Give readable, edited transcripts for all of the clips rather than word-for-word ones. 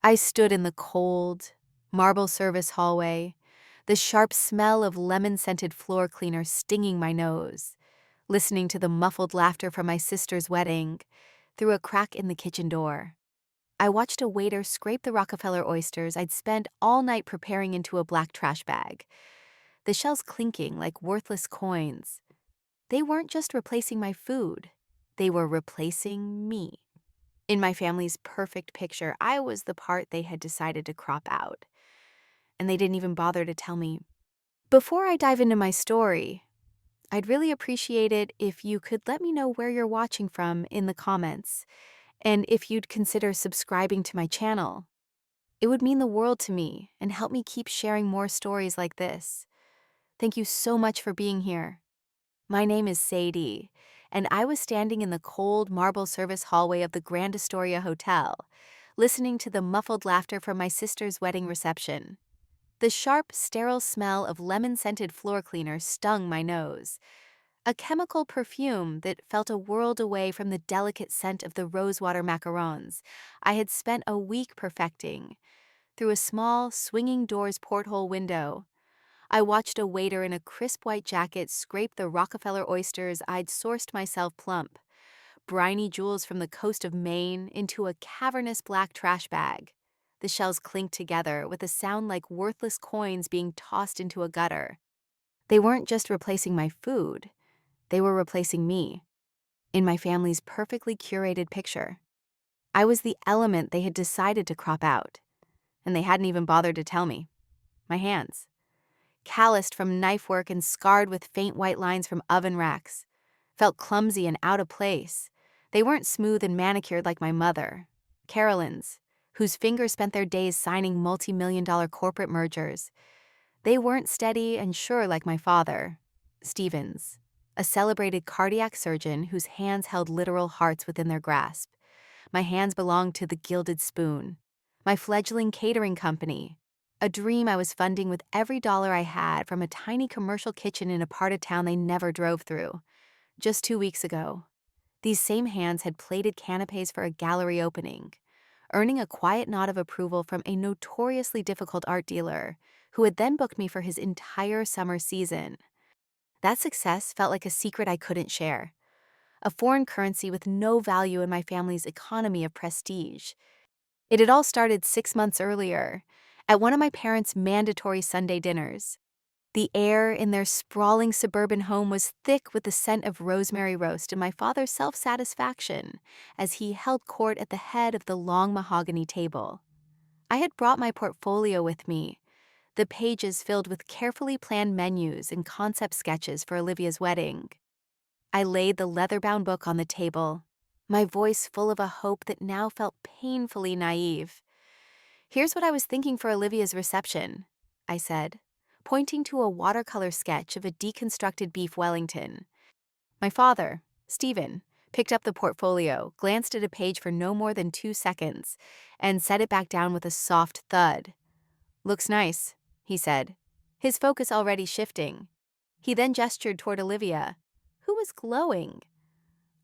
I stood in the cold, marble service hallway, the sharp smell of lemon-scented floor cleaner stinging my nose, listening to the muffled laughter from my sister's wedding through a crack in the kitchen door. I watched a waiter scrape the Rockefeller oysters I'd spent all night preparing into a black trash bag, the shells clinking like worthless coins. They weren't just replacing my food, they were replacing me. In my family's perfect picture, I was the part they had decided to crop out, and they didn't even bother to tell me. Before I dive into my story, I'd really appreciate it if you could let me know where you're watching from in the comments, and if you'd consider subscribing to my channel. It would mean the world to me and help me keep sharing more stories like this. Thank you so much for being here. My name is Sadie, and I was standing in the cold marble service hallway of the Grand Astoria Hotel, listening to the muffled laughter from my sister's wedding reception. The sharp, sterile smell of lemon-scented floor cleaner stung my nose, a chemical perfume that felt a world away from the delicate scent of the rosewater macarons I had spent a week perfecting. Through a small, swinging doors porthole window, I watched a waiter in a crisp white jacket scrape the Rockefeller oysters I'd sourced myself plump, briny jewels from the coast of Maine, into a cavernous black trash bag. The shells clinked together with a sound like worthless coins being tossed into a gutter. They weren't just replacing my food, they were replacing me, in my family's perfectly curated picture. I was the element they had decided to crop out, and they hadn't even bothered to tell me. My hands, calloused from knife work and scarred with faint white lines from oven racks, felt clumsy and out of place. They weren't smooth and manicured like my mother, Carolyn's, whose fingers spent their days signing multi-million-dollar corporate mergers. They weren't steady and sure like my father, Stephen's, a celebrated cardiac surgeon whose hands held literal hearts within their grasp. My hands belonged to the Gilded Spoon, my fledgling catering company, a dream I was funding with every dollar I had from a tiny commercial kitchen in a part of town they never drove through. Just 2 weeks ago, these same hands had plated canapes for a gallery opening, earning a quiet nod of approval from a notoriously difficult art dealer who had then booked me for his entire summer season. That success felt like a secret I couldn't share, a foreign currency with no value in my family's economy of prestige. It had all started 6 months earlier, at one of my parents' mandatory Sunday dinners. The air in their sprawling suburban home was thick with the scent of rosemary roast and my father's self-satisfaction as he held court at the head of the long mahogany table. I had brought my portfolio with me, the pages filled with carefully planned menus and concept sketches for Olivia's wedding. I laid the leather-bound book on the table, my voice full of a hope that now felt painfully naive. "Here's what I was thinking for Olivia's reception," I said, pointing to a watercolor sketch of a deconstructed beef Wellington. My father, Stephen, picked up the portfolio, glanced at a page for no more than 2 seconds, and set it back down with a soft thud. "Looks nice," he said, his focus already shifting. He then gestured toward Olivia, who was glowing.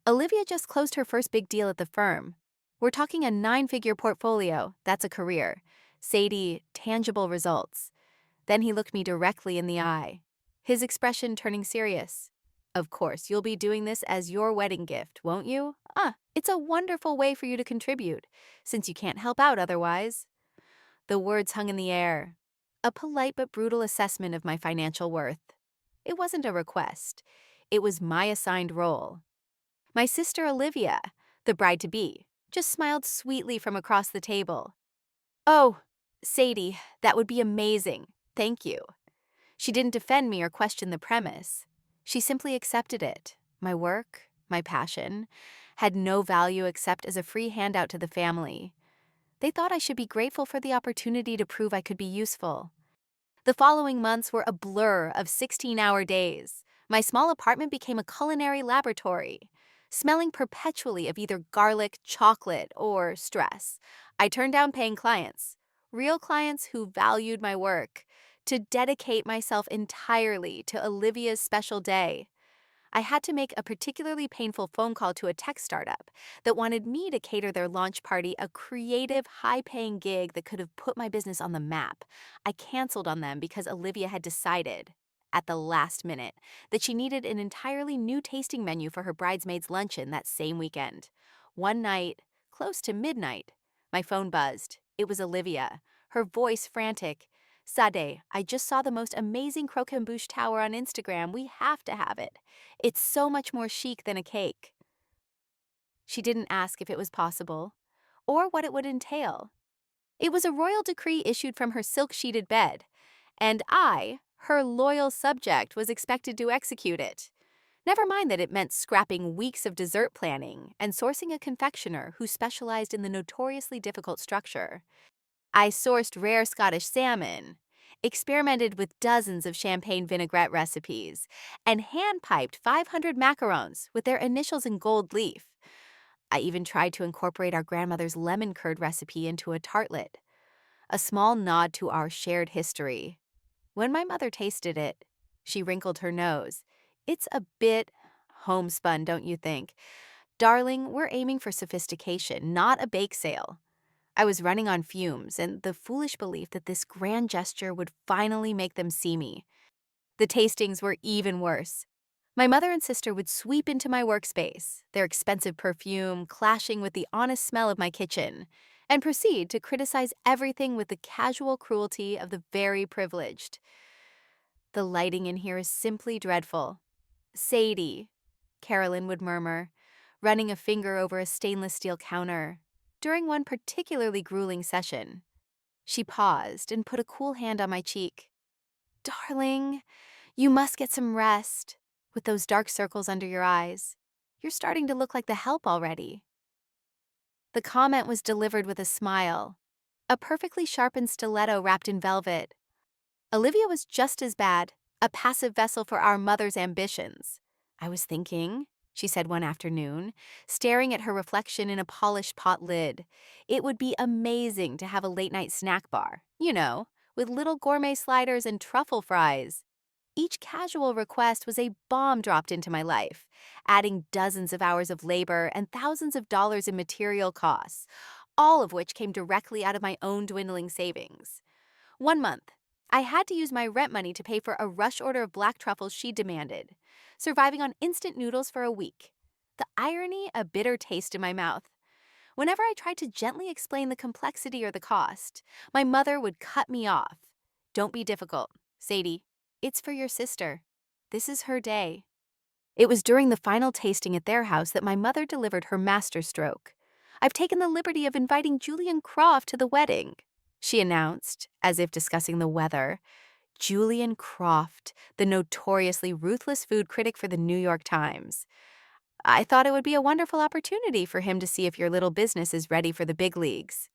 Olivia just closed her first big deal at the firm. We're talking a 9-figure portfolio, that's a career. Sadie, tangible results. Then he looked me directly in the eye, his expression turning serious. "Of course, you'll be doing this as your wedding gift, won't you? It's a wonderful way for you to contribute, since you can't help out otherwise." The words hung in the air, a polite but brutal assessment of my financial worth. It wasn't a request. It was my assigned role. My sister Olivia, the bride-to-be, just smiled sweetly from across the table. "Oh, Sadie, that would be amazing. Thank you." She didn't defend me or question the premise. She simply accepted it. My work, my passion, had no value except as a free handout to the family. They thought I should be grateful for the opportunity to prove I could be useful. The following months were a blur of 16-hour days. My small apartment became a culinary laboratory, smelling perpetually of either garlic, chocolate, or stress. I turned down paying clients, real clients who valued my work, to dedicate myself entirely to Olivia's special day. I had to make a particularly painful phone call to a tech startup that wanted me to cater their launch party, a creative, high-paying gig that could have put my business on the map. I canceled on them because Olivia had decided, at the last minute, that she needed an entirely new tasting menu for her bridesmaids' luncheon that same weekend. One night, close to midnight, my phone buzzed. It was Olivia, her voice frantic. "Sade, I just saw the most amazing croquembouche tower on Instagram. We have to have it. It's so much more chic than a cake." She didn't ask if it was possible or what it would entail. It was a royal decree issued from her silk-sheeted bed, and I, her loyal subject, was expected to execute it. Never mind that it meant scrapping weeks of dessert planning and sourcing a confectioner who specialized in the notoriously difficult structure. I sourced rare Scottish salmon, experimented with dozens of champagne vinaigrette recipes, and hand-piped 500 macarons with their initials in gold leaf. I even tried to incorporate our grandmother's lemon curd recipe into a tartlet, a small nod to our shared history. When my mother tasted it, she wrinkled her nose. "It's a bit homespun, don't you think? Darling, we're aiming for sophistication, not a bake sale." I was running on fumes and the foolish belief that this grand gesture would finally make them see me. The tastings were even worse. My mother and sister would sweep into my workspace, their expensive perfume clashing with the honest smell of my kitchen, and proceed to criticize everything with the casual cruelty of the very privileged. "The lighting in here is simply dreadful. Sadie," Carolyn would murmur, running a finger over a stainless steel counter. During one particularly grueling session, she paused and put a cool hand on my cheek. "Darling, you must get some rest. With those dark circles under your eyes, you're starting to look like the help already." The comment was delivered with a smile, a perfectly sharpened stiletto wrapped in velvet. Olivia was just as bad, a passive vessel for our mother's ambitions. "I was thinking," she said one afternoon, staring at her reflection in a polished pot lid, "it would be amazing to have a late-night snack bar, with little gourmet sliders and truffle fries." Each casual request was a bomb dropped into my life, adding dozens of hours of labor and thousands of dollars in material costs, all of which came directly out of my own dwindling savings. One month, I had to use my rent money to pay for a rush order of black truffles she demanded, surviving on instant noodles for a week. The irony, a bitter taste in my mouth. Whenever I tried to gently explain the complexity or the cost, my mother would cut me off. "Don't be difficult, Sadie. It's for your sister. This is her day." It was during the final tasting at their house that my mother delivered her masterstroke. "I've taken the liberty of inviting Julian Croft to the wedding," she announced, as if discussing the weather. Julian Croft, the notoriously ruthless food critic for the New York Times. "I thought it would be a wonderful opportunity for him to see if your little business is ready for the big leagues."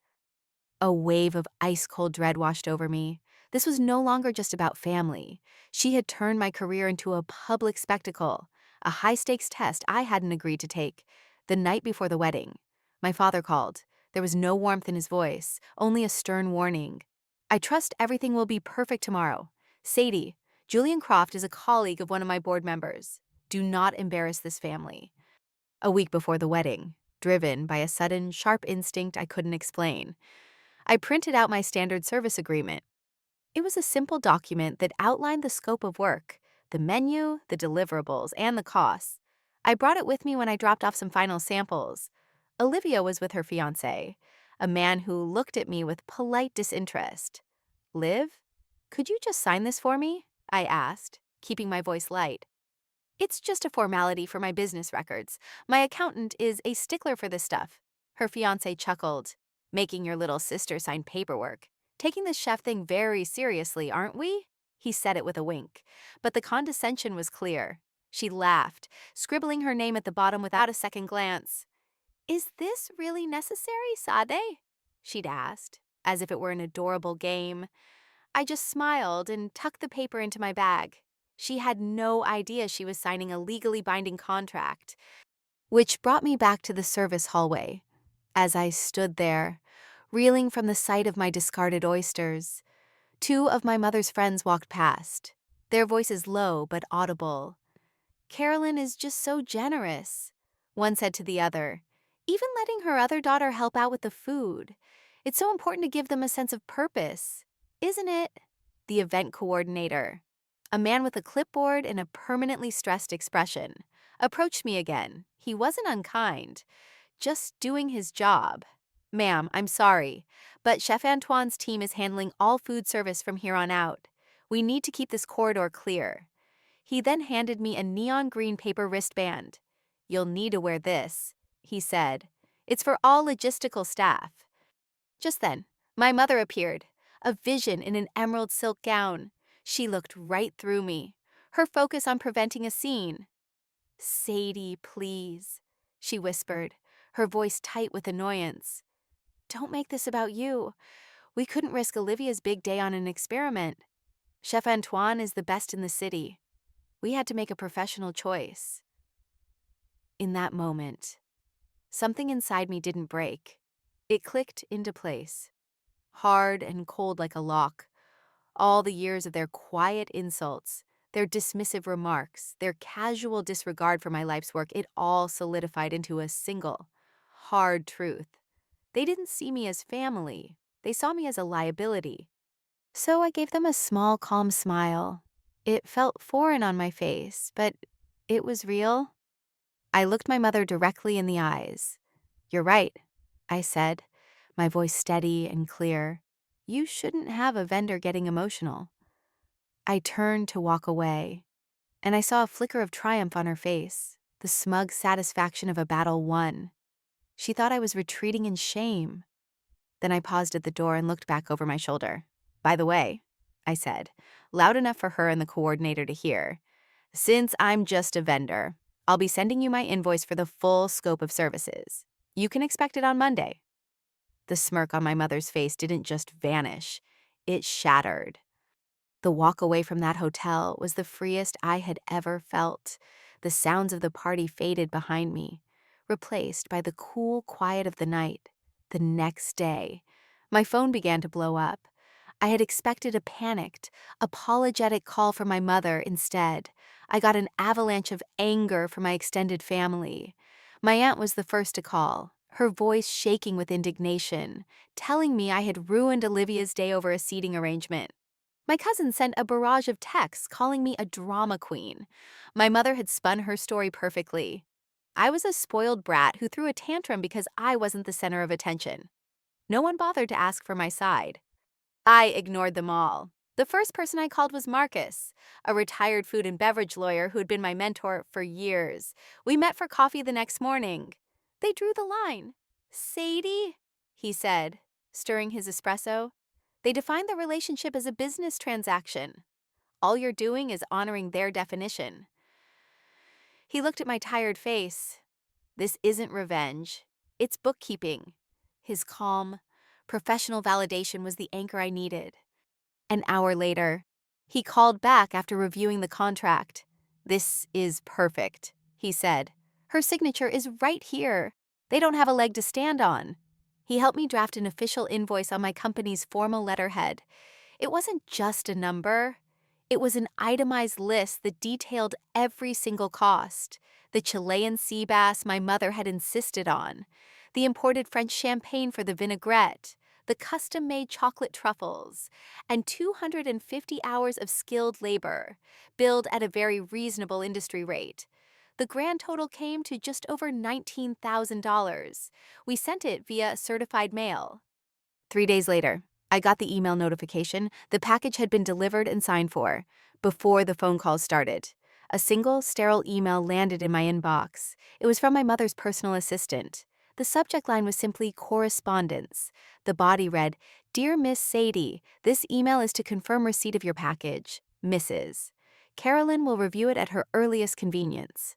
A wave of ice-cold dread washed over me. This was no longer just about family. She had turned my career into a public spectacle, a high-stakes test I hadn't agreed to take. The night before the wedding, my father called. There was no warmth in his voice, only a stern warning. "I trust everything will be perfect tomorrow. Sadie, Julian Croft is a colleague of one of my board members. Do not embarrass this family." A week before the wedding, driven by a sudden, sharp instinct I couldn't explain, I printed out my standard service agreement. It was a simple document that outlined the scope of work, the menu, the deliverables, and the costs. I brought it with me when I dropped off some final samples. Olivia was with her fiancé, a man who looked at me with polite disinterest. "Liv, could you just sign this for me?" I asked, keeping my voice light. "It's just a formality for my business records. My accountant is a stickler for this stuff." Her fiancé chuckled. "Making your little sister sign paperwork. Taking this chef thing very seriously, aren't we?" He said it with a wink, but the condescension was clear. She laughed, scribbling her name at the bottom without a second glance. "Is this really necessary, Sade?" she'd asked, as if it were an adorable game. I just smiled and tucked the paper into my bag. She had no idea she was signing a legally binding contract. Which brought me back to the service hallway. As I stood there, reeling from the sight of my discarded oysters, two of my mother's friends walked past, their voices low but audible. "Carolyn is just so generous," one said to the other. "Even letting her other daughter help out with the food. It's so important to give them a sense of purpose, isn't it?" The event coordinator, a man with a clipboard and a permanently stressed expression, approached me again. He wasn't unkind, just doing his job. "Ma'am, I'm sorry, but Chef Antoine's team is handling all food service from here on out. We need to keep this corridor clear." He then handed me a neon green paper wristband. "You'll need to wear this," he said. "It's for all logistical staff." Just then, my mother appeared, a vision in an emerald silk gown. She looked right through me, her focus on preventing a scene. "Sadie, please," she whispered, her voice tight with annoyance. "Don't make this about you. We couldn't risk Olivia's big day on an experiment. Chef Antoine is the best in the city. We had to make a professional choice." In that moment, something inside me didn't break. It clicked into place, hard and cold like a lock. All the years of their quiet insults, their dismissive remarks, their casual disregard for my life's work, it all solidified into a single, hard truth. They didn't see me as family. They saw me as a liability. So I gave them a small, calm smile. It felt foreign on my face, but it was real. I looked my mother directly in the eyes. "You're right," I said, my voice steady and clear. "You shouldn't have a vendor getting emotional." I turned to walk away, and I saw a flicker of triumph on her face, the smug satisfaction of a battle won. She thought I was retreating in shame. Then I paused at the door and looked back over my shoulder. "By the way," I said, loud enough for her and the coordinator to hear, "since I'm just a vendor, I'll be sending you my invoice for the full scope of services. You can expect it on Monday." The smirk on my mother's face didn't just vanish, it shattered. The walk away from that hotel was the freest I had ever felt. The sounds of the party faded behind me, replaced by the cool quiet of the night. The next day, my phone began to blow up. I had expected a panicked, apologetic call from my mother. Instead, I got an avalanche of anger from my extended family. My aunt was the first to call, her voice shaking with indignation, telling me I had ruined Olivia's day over a seating arrangement. My cousin sent a barrage of texts calling me a drama queen. My mother had spun her story perfectly. I was a spoiled brat who threw a tantrum because I wasn't the center of attention. No one bothered to ask for my side. I ignored them all. The first person I called was Marcus, a retired food and beverage lawyer who had been my mentor for years. We met for coffee the next morning. They drew the line. "Sadie," he said, stirring his espresso, "they defined the relationship as a business transaction. All you're doing is honoring their definition." He looked at my tired face. "This isn't revenge. It's bookkeeping." His calm, professional validation was the anchor I needed. An hour later, he called back after reviewing the contract. "This is perfect," he said. "Her signature is right here. They don't have a leg to stand on." He helped me draft an official invoice on my company's formal letterhead. It wasn't just a number. It was an itemized list that detailed every single cost. The Chilean sea bass my mother had insisted on, the imported French champagne for the vinaigrette, the custom-made chocolate truffles, and 250 hours of skilled labor, billed at a very reasonable industry rate. The grand total came to just over $19,000. We sent it via certified mail. 3 days later, I got the email notification the package had been delivered and signed for, before the phone calls started. A single, sterile email landed in my inbox. It was from my mother's personal assistant. The subject line was simply correspondence. The body read, "Dear Miss Sadie, this email is to confirm receipt of your package. Mrs. Carolyn will review it at her earliest convenience."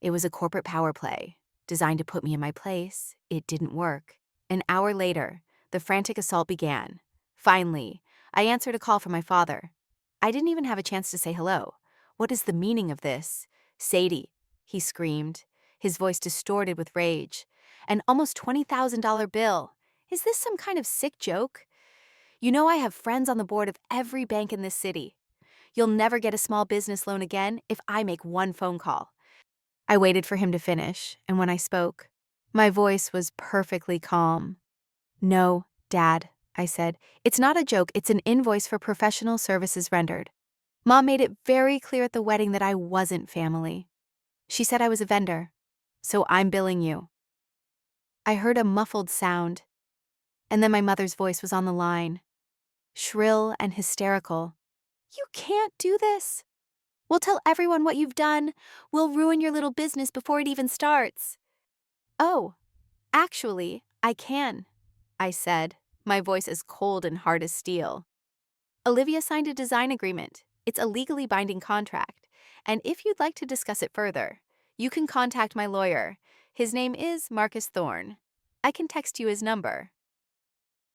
It was a corporate power play, designed to put me in my place. It didn't work. An hour later, the frantic assault began. Finally, I answered a call from my father. I didn't even have a chance to say hello. "What is the meaning of this?" "Sadie," he screamed, his voice distorted with rage. "An almost $20,000 bill. Is this some kind of sick joke? You know I have friends on the board of every bank in this city. You'll never get a small business loan again if I make one phone call." I waited for him to finish, and when I spoke, my voice was perfectly calm. "No, Dad," I said. "It's not a joke, it's an invoice for professional services rendered. Mom made it very clear at the wedding that I wasn't family. She said I was a vendor, so I'm billing you." I heard a muffled sound, and then my mother's voice was on the line, shrill and hysterical. "You can't do this. We'll tell everyone what you've done. We'll ruin your little business before it even starts." "Oh, actually, I can," I said, my voice as cold and hard as steel. "Olivia signed a design agreement. It's a legally binding contract, and if you'd like to discuss it further, you can contact my lawyer. His name is Marcus Thorne. I can text you his number."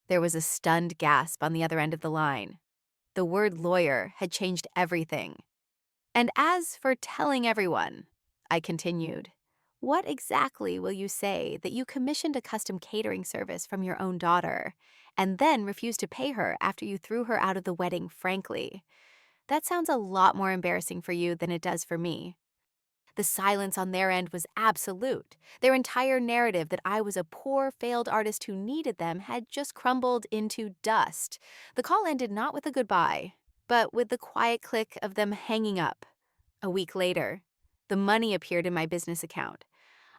There was a stunned gasp on the other end of the line. The word lawyer had changed everything. "And as for telling everyone," I continued, "what exactly will you say that you commissioned a custom catering service from your own daughter and then refused to pay her after you threw her out of the wedding frankly? That sounds a lot more embarrassing for you than it does for me." The silence on their end was absolute. Their entire narrative that I was a poor, failed artist who needed them had just crumbled into dust. The call ended not with a goodbye, but with the quiet click of them hanging up. A week later, the money appeared in my business account.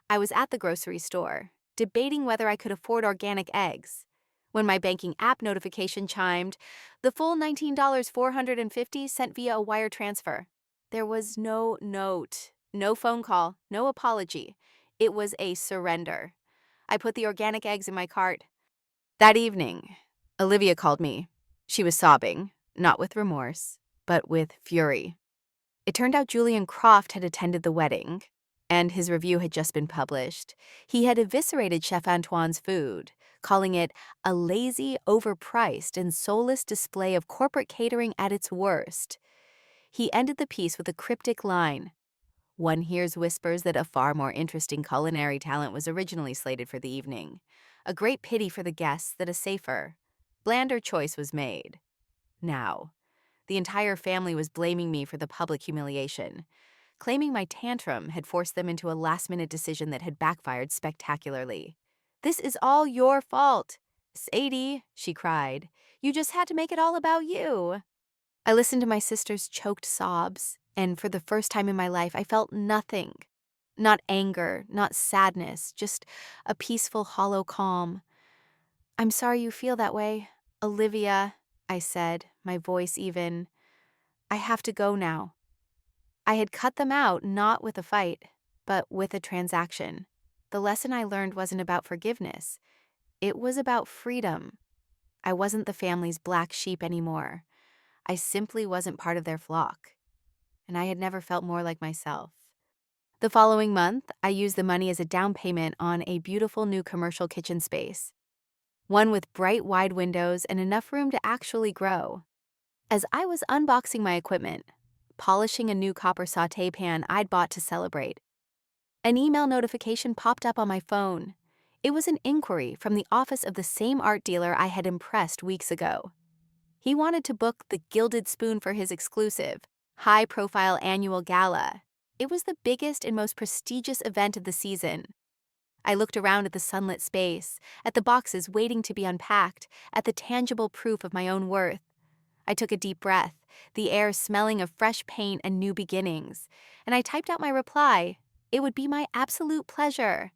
I was at the grocery store, debating whether I could afford organic eggs, when my banking app notification chimed, the full $19.450 sent via a wire transfer. There was no note, no phone call, no apology. It was a surrender. I put the organic eggs in my cart. That evening, Olivia called me. She was sobbing, not with remorse, but with fury. It turned out Julian Croft had attended the wedding, and his review had just been published. He had eviscerated Chef Antoine's food, calling it a lazy, overpriced, and soulless display of corporate catering at its worst. He ended the piece with a cryptic line: "One hears whispers that a far more interesting culinary talent was originally slated for the evening. A great pity for the guests that a safer, blander choice was made." Now, the entire family was blaming me for the public humiliation, claiming my tantrum had forced them into a last-minute decision that had backfired spectacularly. "This is all your fault. Sadie," she cried. "You just had to make it all about you." I listened to my sister's choked sobs, and for the first time in my life, I felt nothing. Not anger, not sadness, just a peaceful, hollow calm. "I'm sorry you feel that way, Olivia," I said, my voice even. "I have to go now." I had cut them out not with a fight, but with a transaction. The lesson I learned wasn't about forgiveness. It was about freedom. I wasn't the family's black sheep anymore. I simply wasn't part of their flock, and I had never felt more like myself. The following month, I used the money as a down payment on a beautiful new commercial kitchen space, one with bright, wide windows and enough room to actually grow. As I was unboxing my equipment, polishing a new copper sauté pan I'd bought to celebrate, an email notification popped up on my phone. It was an inquiry from the office of the same art dealer I had impressed weeks ago. He wanted to book the Gilded Spoon for his exclusive, high-profile annual gala. It was the biggest and most prestigious event of the season. I looked around at the sunlit space, at the boxes waiting to be unpacked, at the tangible proof of my own worth. I took a deep breath, the air smelling of fresh paint and new beginnings, and I typed out my reply. It would be my absolute pleasure.